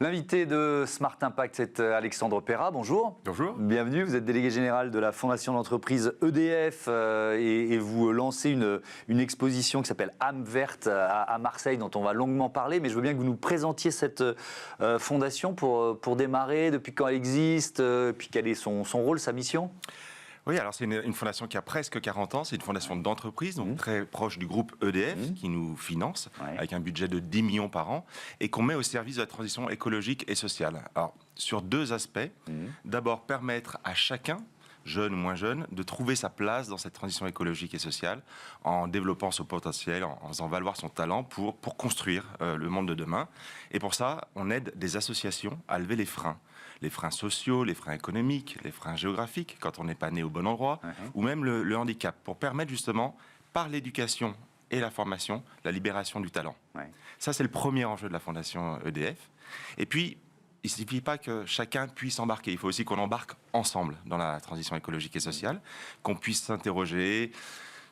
L'invité de Smart Impact, c'est Alexandre Perra. Bonjour. Bonjour. Bienvenue. Vous êtes délégué général de la fondation d'entreprise EDF et vous lancez une exposition qui s'appelle âme verte à Marseille, dont on va longuement parler. Mais je veux bien que vous nous présentiez cette fondation pour démarrer, depuis quand elle existe, puis quel est son rôle, sa mission. Oui, alors c'est une fondation qui a presque 40 ans, c'est une fondation d'entreprise, donc très proche du groupe EDF, qui nous finance, avec un budget de 10 millions par an, et qu'on met au service de la transition écologique et sociale. Alors, sur deux aspects. D'abord, permettre à chacun, jeune ou moins jeune, de trouver sa place dans cette transition écologique et sociale, en développant son potentiel, en faisant valoir son talent pour construire le monde de demain. Et pour ça, on aide des associations à lever les freins sociaux, les freins économiques, les freins géographiques, quand on n'est pas né au bon endroit, ou même le handicap, pour permettre justement, par l'éducation et la formation, la libération du talent. Ça, c'est le premier enjeu de la fondation EDF. Et puis, il ne suffit pas que chacun puisse embarquer. Il faut aussi qu'on embarque ensemble dans la transition écologique et sociale, qu'on puisse s'interroger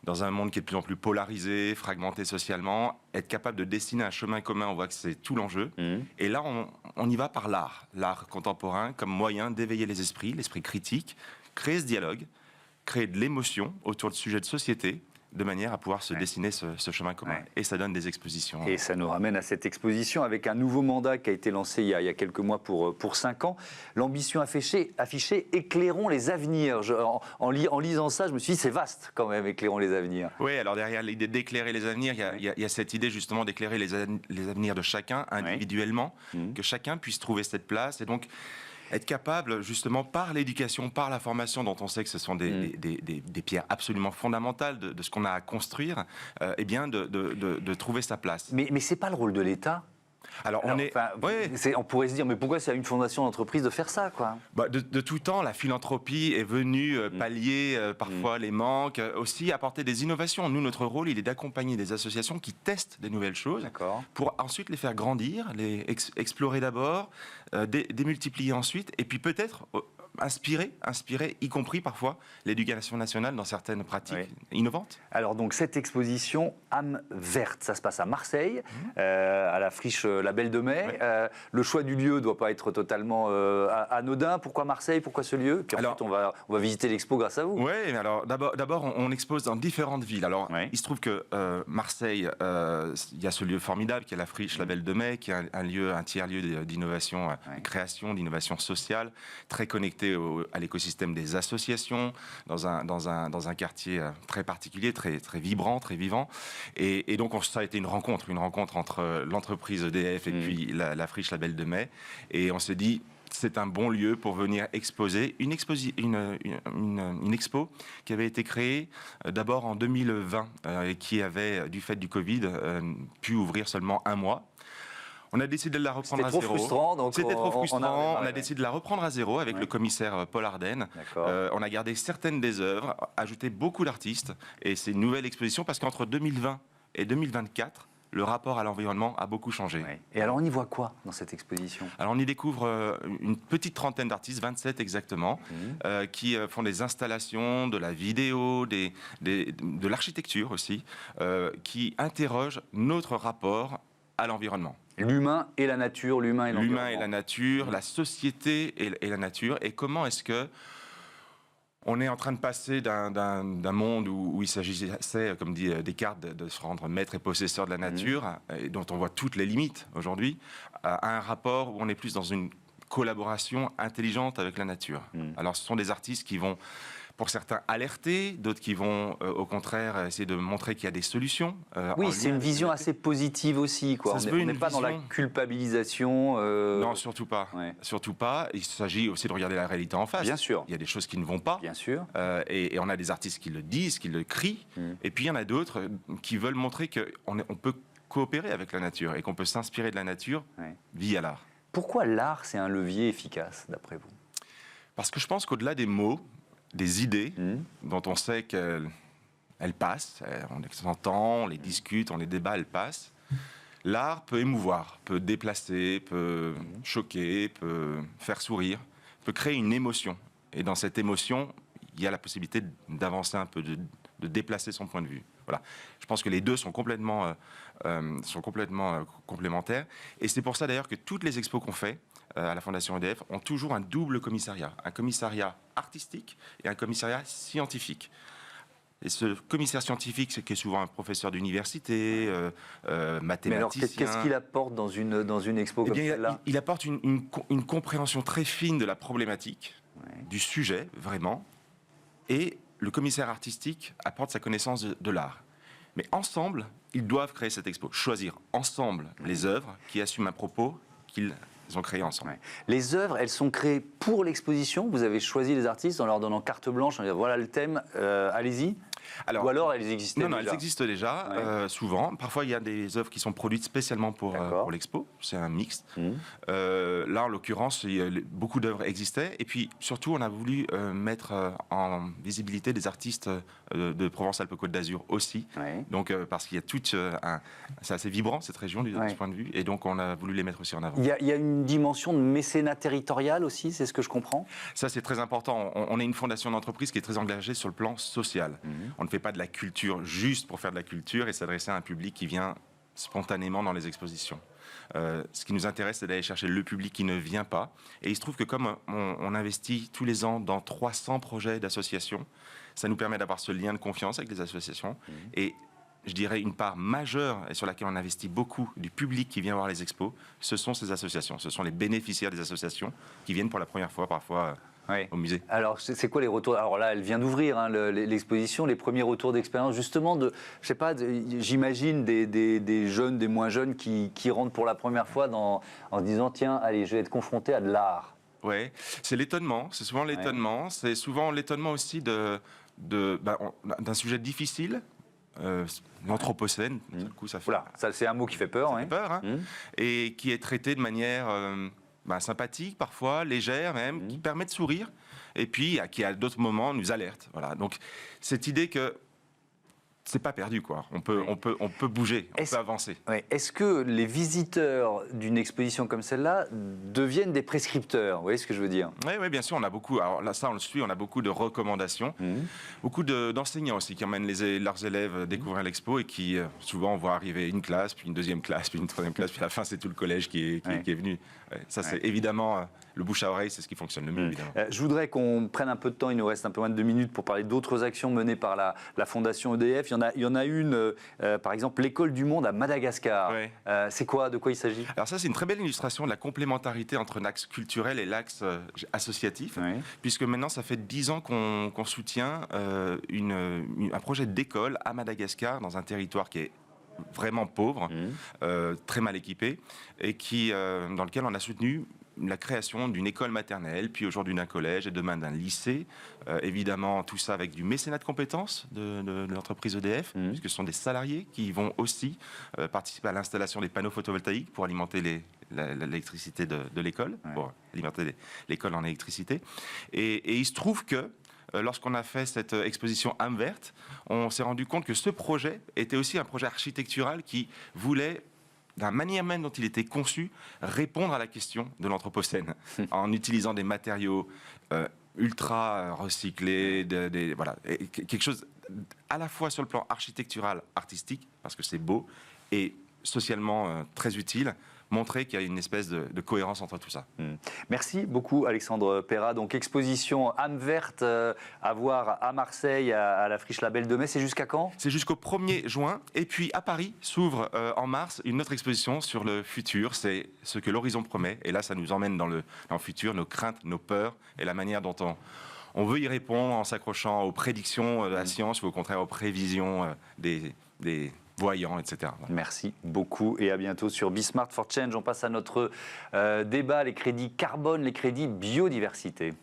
dans un monde qui est de plus en plus polarisé, fragmenté socialement, être capable de dessiner un chemin commun, on voit que c'est tout l'enjeu. Et là, on y va par l'art contemporain comme moyen d'éveiller les esprits, l'esprit critique, créer ce dialogue, créer de l'émotion autour de sujets de société, de manière à pouvoir se dessiner ce chemin commun. Et ça donne des expositions. Et ça nous ramène à cette exposition avec un nouveau mandat qui a été lancé il y a quelques mois pour 5 ans. L'ambition affichée, éclairons les avenirs. En lisant ça, je me suis dit, c'est vaste quand même, éclairons les avenirs. Oui, alors derrière l'idée d'éclairer les avenirs, il y a cette idée justement d'éclairer les avenirs de chacun individuellement, que chacun puisse trouver cette place. Et donc, être capable, justement, par l'éducation, par la formation, dont on sait que ce sont des pierres absolument fondamentales de ce qu'on a à construire, eh bien, de trouver sa place. Mais ce n'est pas le rôle de l'État. Alors on pourrait se dire, mais pourquoi c'est à une fondation d'entreprise de faire ça, quoi ? De tout temps, la philanthropie est venue pallier parfois les manques, aussi apporter des innovations. Nous, notre rôle, il est d'accompagner des associations qui testent des nouvelles choses pour ensuite les faire grandir, les explorer d'abord, démultiplier ensuite, et puis peut-être inspirer, y compris parfois l'éducation nationale dans certaines pratiques innovantes. Alors donc cette exposition âme verte, ça se passe à Marseille, à la friche La Belle de Mai. Le choix du lieu ne doit pas être totalement anodin. Pourquoi Marseille ? Pourquoi ce lieu ? Puis ensuite on va visiter l'expo grâce à vous. Oui, alors d'abord on expose dans différentes villes. Alors il se trouve que Marseille, il y a ce lieu formidable qui est la friche La Belle de Mai, qui est un tiers-lieu d'innovation, de création, d'innovation sociale, très connecté à l'écosystème des associations, dans un quartier très particulier, très vibrant, très vivant. Et donc, ça a été une rencontre entre l'entreprise EDF et puis la friche La Belle de Mai. Et on s'est dit, c'est un bon lieu pour venir exposer une expo qui avait été créée d'abord en 2020 et qui avait, du fait du Covid, pu ouvrir seulement 1 mois. On a décidé de la reprendre à zéro. C'était trop frustrant, donc on a décidé de la reprendre à zéro avec le commissaire Paul Ardenne. On a gardé certaines des œuvres, ajouté beaucoup d'artistes, et c'est une nouvelle exposition parce qu'entre 2020 et 2024, le rapport à l'environnement a beaucoup changé. Et alors on y voit quoi dans cette exposition ? Alors on y découvre une petite trentaine d'artistes, 27 exactement, qui font des installations, de la vidéo, de l'architecture aussi, qui interrogent notre rapport à l'environnement. L'humain et la nature, l'humain et l'environnement. L'humain et la nature, la société et la nature, et comment est-ce que on est en train de passer d'un monde où il s'agissait, comme dit Descartes, de se rendre maître et possesseur de la nature, et dont on voit toutes les limites aujourd'hui, à un rapport où on est plus dans une collaboration intelligente avec la nature. Alors ce sont des artistes qui vont, pour certains, alerter, d'autres qui vont, au contraire, essayer de montrer qu'il y a des solutions. Oui, c'est une vision assez positive aussi, quoi. On n'est pas dans la culpabilisation. Non, surtout pas. Surtout pas. Il s'agit aussi de regarder la réalité en face. Bien sûr. Il y a des choses qui ne vont pas. Bien sûr. Et on a des artistes qui le disent, qui le crient. Et puis il y en a d'autres qui veulent montrer qu'on peut coopérer avec la nature et qu'on peut s'inspirer de la nature via l'art. Pourquoi l'art, c'est un levier efficace, d'après vous ? Parce que je pense qu'au-delà des mots, des idées dont on sait qu'elles passent, on les entend, on les discute, on les débat, elles passent. L'art peut émouvoir, peut déplacer, peut choquer, peut faire sourire, peut créer une émotion. Et dans cette émotion, il y a la possibilité d'avancer un peu, de déplacer son point de vue. Voilà. Je pense que les deux sont complètement complémentaires. Et c'est pour ça d'ailleurs que toutes les expos qu'on fait à la Fondation EDF ont toujours un double commissariat. Un commissariat artistique et un commissariat scientifique. Et ce commissaire scientifique, c'est qui est souvent un professeur d'université, mathématicien. Mais alors, qu'est-ce qu'il apporte dans une expo comme celle-là ? Il apporte une compréhension très fine de la problématique, du sujet, vraiment. Et le commissaire artistique apporte sa connaissance de l'art. Mais ensemble, ils doivent créer cette expo, choisir ensemble les œuvres qui assument un propos qu'ils ont créé ensemble. Les œuvres, elles sont créées pour l'exposition. Vous avez choisi les artistes en leur donnant carte blanche, en disant voilà le thème, allez-y. Ou alors elles existaient déjà. Non, elles existent déjà, souvent. Parfois, il y a des œuvres qui sont produites spécialement pour l'expo. C'est un mixte. Là, en l'occurrence, beaucoup d'œuvres existaient. Et puis, surtout, on a voulu mettre en visibilité des artistes de Provence-Alpes-Côte d'Azur aussi. Donc, parce qu'il y a c'est assez vibrant, cette région, de ce point de vue. Et donc, on a voulu les mettre aussi en avant. Il y a une dimension de mécénat territorial aussi, c'est ce que je comprends ? Ça, c'est très important. On est une fondation d'entreprise qui est très engagée sur le plan social. On ne fait pas de la culture juste pour faire de la culture et s'adresser à un public qui vient spontanément dans les expositions. Ce qui nous intéresse, c'est d'aller chercher le public qui ne vient pas. Et il se trouve que comme on investit tous les ans dans 300 projets d'associations, ça nous permet d'avoir ce lien de confiance avec les associations. Et je dirais une part majeure et sur laquelle on investit beaucoup du public qui vient voir les expos, ce sont ces associations. Ce sont les bénéficiaires des associations qui viennent pour la première fois, parfois au musée. Alors, c'est quoi les retours ? Alors là, elle vient d'ouvrir l'exposition, les premiers retours d'expérience, justement, je sais pas, j'imagine des jeunes, des moins jeunes qui rentrent pour la première fois en se disant tiens, allez, je vais être confronté à de l'art. Oui, c'est l'étonnement, c'est souvent l'étonnement, c'est souvent l'étonnement aussi d'un sujet difficile. L'anthropocène, du coup, ça fait. Voilà, ça c'est un mot qui fait peur. Ça fait peur, hein, et qui est traité de manière sympathique, parfois légère même, qui permet de sourire, et puis qui à d'autres moments nous alerte. Voilà. Donc cette idée que c'est pas perdu, quoi. On peut bouger, on peut avancer. Est-ce que les visiteurs d'une exposition comme celle-là deviennent des prescripteurs ? Vous voyez ce que je veux dire ? Oui, bien sûr, on a beaucoup. Alors là, ça, on le suit. On a beaucoup de recommandations, beaucoup d'enseignants aussi qui emmènent leurs élèves découvrir l'expo et qui souvent voient arriver une classe, puis une deuxième classe, puis une troisième classe, puis à la fin, c'est tout le collège qui est venu. Ça, c'est évidemment le bouche à oreille, c'est ce qui fonctionne le mieux, évidemment. Je voudrais qu'on prenne un peu de temps. Il nous reste un peu moins de 2 minutes pour parler d'autres actions menées par la Fondation EDF. Il y en a une, par exemple, l'École du Monde à Madagascar. C'est quoi ? De quoi il s'agit ? Alors ça, c'est une très belle illustration de la complémentarité entre l'axe culturel et l'axe associatif, puisque maintenant, ça fait 10 ans qu'on soutient un projet d'école à Madagascar, dans un territoire qui est vraiment pauvre, très mal équipé, et dans lequel on a soutenu la création d'une école maternelle, puis aujourd'hui d'un collège et demain d'un lycée. Évidemment, tout ça avec du mécénat de compétences de l'entreprise EDF, puisque ce sont des salariés qui vont aussi participer à l'installation des panneaux photovoltaïques pour alimenter l'électricité de l'école, pour alimenter l'école en électricité. Et il se trouve que lorsqu'on a fait cette exposition âme verte, on s'est rendu compte que ce projet était aussi un projet architectural qui voulait, de la manière même dont il était conçu, répondre à la question de l'anthropocène en utilisant des matériaux ultra recyclés, voilà, quelque chose à la fois sur le plan architectural, artistique, parce que c'est beau, et socialement très utile, montrer qu'il y a une espèce de cohérence entre tout ça. Merci beaucoup Alexandre Perrat. Donc exposition âme verte à voir à Marseille, à la Friche Label de Metz. C'est jusqu'à quand ? C'est jusqu'au 1er juin. Et puis à Paris s'ouvre en mars une autre exposition sur le futur. C'est ce que l'horizon promet. Et là, ça nous emmène dans le futur, nos craintes, nos peurs et la manière dont on veut y répondre en s'accrochant aux prédictions de la science ou au contraire aux prévisions des voyants, etc. Voilà. Merci beaucoup et à bientôt sur Be Smart for Change. On passe à notre débat, les crédits carbone, les crédits biodiversité.